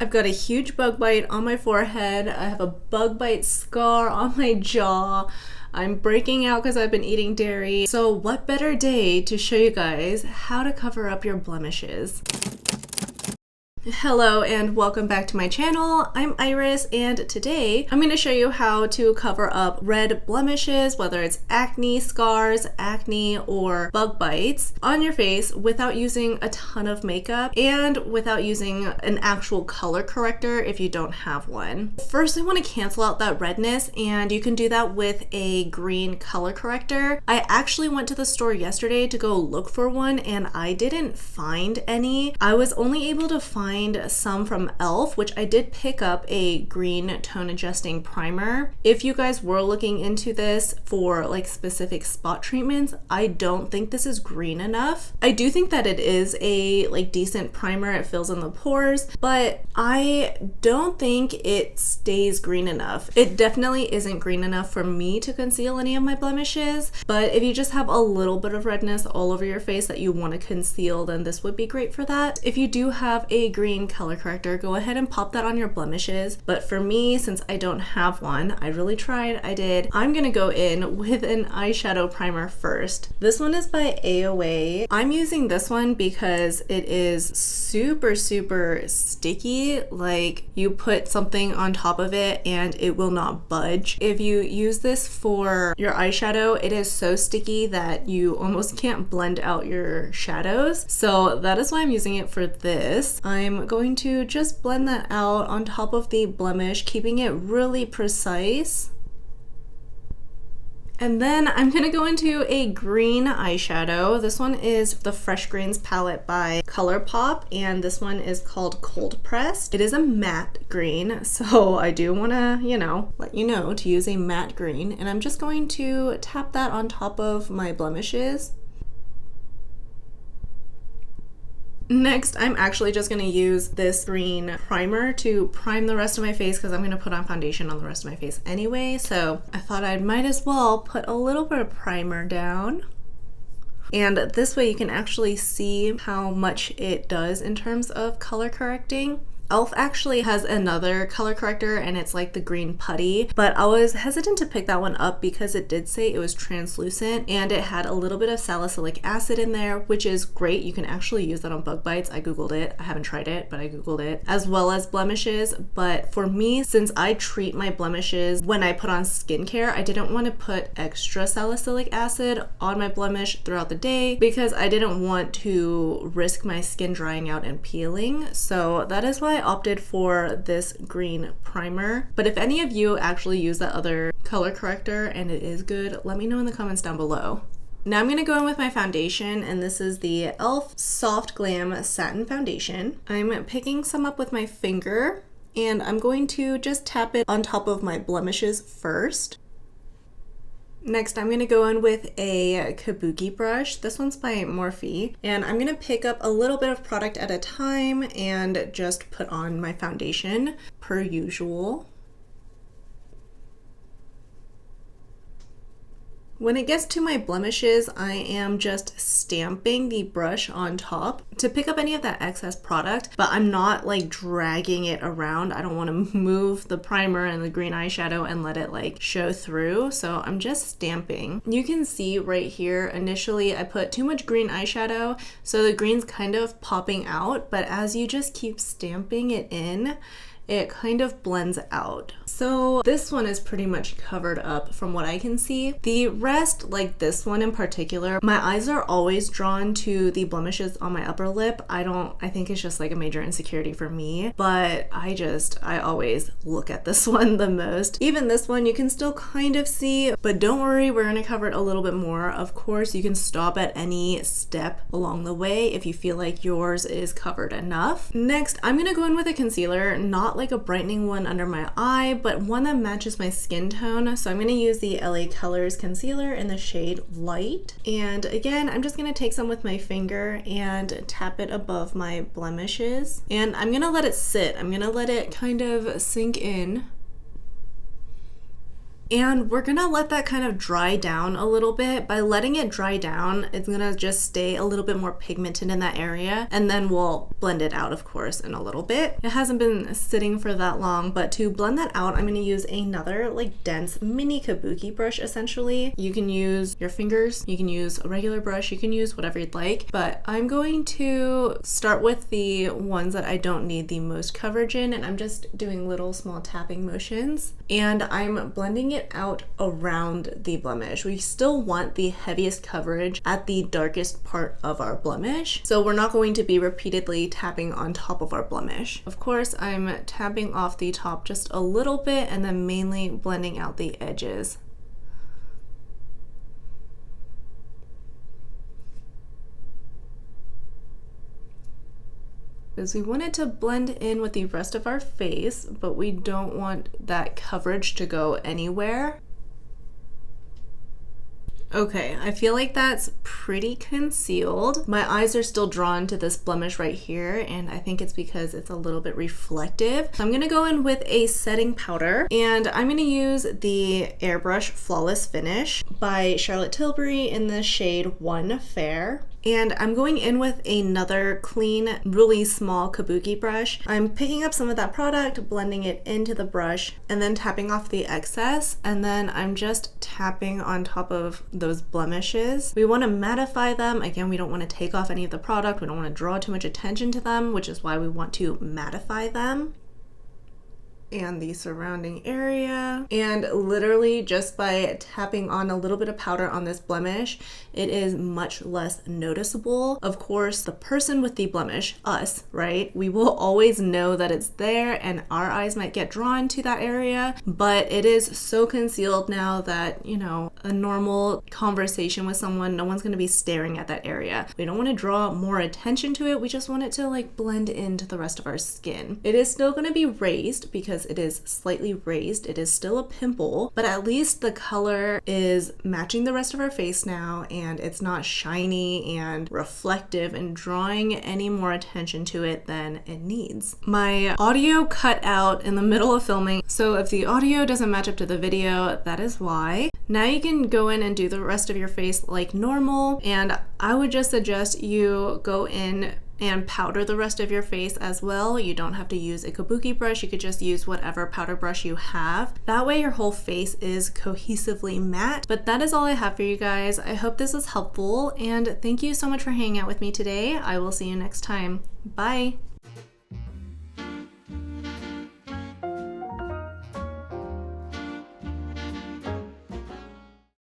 I've got a huge bug bite on my forehead. I have a bug bite scar on my jaw. I'm breaking out because I've been eating dairy. So what better day to show you guys how to cover up your blemishes? Hello and welcome back to my channel. I'm Iris and today I'm going to show you how to cover up red blemishes, whether it's acne, scars, acne, or bug bites on your face without using a ton of makeup and without using an actual color corrector if you don't have one. First, I want to cancel out that redness, and you can do that with a green color corrector. I actually went to the store yesterday to go look for one and I didn't find any. I was only able to find some from e.l.f., which I did pick up a green tone adjusting primer. If you guys were looking into this for like specific spot treatments, I don't think this is green enough. I do think that it is a like decent primer. It fills in the pores, but I don't think it stays green enough. It definitely isn't green enough for me to conceal any of my blemishes, but if you just have a little bit of redness all over your face that you want to conceal, then this would be great for that. If you do have a green color corrector, go ahead and pop that on your blemishes. But for me, since I don't have one, I really tried, I'm gonna go in with an eyeshadow primer first. This one is by AOA. I'm using this one because it is super sticky. Like, you put something on top of it and it will not budge. If you use this for your eyeshadow, it is so sticky that you almost can't blend out your shadows. So that is why I'm using it for this. I'm going to just blend that out on top of the blemish, keeping it really precise. And then I'm going to go into a green eyeshadow. This one is the Fresh Greens palette by ColourPop, and this one is called Cold Pressed. It is a matte green, so I do want to, let you know to use a matte green. And I'm just going to tap that on top of my blemishes. Next, I'm actually just going to use this green primer to prime the rest of my face because I'm going to put on foundation on the rest of my face anyway. So I thought I might as well put a little bit of primer down. And this way you can actually see how much it does in terms of color correcting. e.l.f. actually has another color corrector and it's like the green putty, but I was hesitant to pick that one up because it did say it was translucent and it had a little bit of salicylic acid in there, which is great. You can actually use that on bug bites. I googled it. I haven't tried it, but I googled it, as well as blemishes. But for me, since I treat my blemishes when I put on skincare, I didn't want to put extra salicylic acid on my blemish throughout the day because I didn't want to risk my skin drying out and peeling. So that is why I opted for this green primer. But if any of you actually use that other color corrector and it is good, let me know in the comments down below. Now I'm going to go in with my foundation, and this is the e.l.f. Soft Glam Satin Foundation. I'm picking some up with my finger, and I'm going to just tap it on top of my blemishes first. Next, I'm going to go in with a kabuki brush. This one's by Morphe, and I'm going to pick up a little bit of product at a time and just put on my foundation per usual. When it gets to my blemishes, I am just stamping the brush on top to pick up any of that excess product, but I'm not like dragging it around. I don't want to move the primer and the green eyeshadow and let it like show through, so I'm just stamping. You can see right here, initially I put too much green eyeshadow, so the green's kind of popping out, but as you just keep stamping it in, it kind of blends out. So this one is pretty much covered up from what I can see. The rest, like this one in particular, my eyes are always drawn to the blemishes on my upper lip. I think it's just like a major insecurity for me, but I always look at this one the most. Even this one you can still kind of see, but don't worry, we're gonna cover it a little bit more. Of course, you can stop at any step along the way if you feel like yours is covered enough. Next, I'm gonna go in with a concealer, not like a brightening one under my eye, but one that matches my skin tone. So I'm going to use the LA Colors concealer in the shade Light. And again, I'm just going to take some with my finger and tap it above my blemishes. And I'm going to let it sit. I'm going to let it kind of sink in. And we're gonna let that kind of dry down a little bit. By letting it dry down, it's gonna just stay a little bit more pigmented in that area, and then we'll blend it out, of course, in a little bit. It hasn't been sitting for that long, but to blend that out, I'm gonna use another like dense mini kabuki brush essentially. You can use your fingers, you can use a regular brush, you can use whatever you'd like, but I'm going to start with the ones that I don't need the most coverage in, and I'm just doing little small tapping motions, and I'm blending it out around the blemish. We still want the heaviest coverage at the darkest part of our blemish, so we're not going to be repeatedly tapping on top of our blemish. Of course, I'm tapping off the top just a little bit and then mainly blending out the edges. Because we want it to blend in with the rest of our face, but we don't want that coverage to go anywhere. Okay, I feel like that's pretty concealed. My eyes are still drawn to this blemish right here, and I think it's because it's a little bit reflective. So I'm gonna go in with a setting powder, and I'm gonna use the Airbrush Flawless Finish by Charlotte Tilbury in the shade 1 Fair. And I'm going in with another clean, really small kabuki brush. I'm picking up some of that product, blending it into the brush, and then tapping off the excess, and then I'm just tapping on top of those blemishes. We want to mattify them. Again, we don't want to take off any of the product. We don't want to draw too much attention to them, which is why we want to mattify them and the surrounding area. And literally just by tapping on a little bit of powder on this blemish, it is much less noticeable. Of course, the person with the blemish, us, right? We will always know that it's there and our eyes might get drawn to that area, but it is so concealed now that, you know, a normal conversation with someone, no one's gonna be staring at that area. We don't wanna draw more attention to it. We just want it to like blend into the rest of our skin. It is still gonna be raised because it is slightly raised. It is still a pimple, but at least the color is matching the rest of our face now, and it's not shiny and reflective and drawing any more attention to it than it needs. My audio cut out in the middle of filming, so if the audio doesn't match up to the video, that is why. Now you can go in and do the rest of your face like normal, and I would just suggest you go in and powder the rest of your face as well. You don't have to use a kabuki brush. You could just use whatever powder brush you have. That way your whole face is cohesively matte. But that is all I have for you guys. I hope this was helpful, and thank you so much for hanging out with me today. I will see you next time. Bye.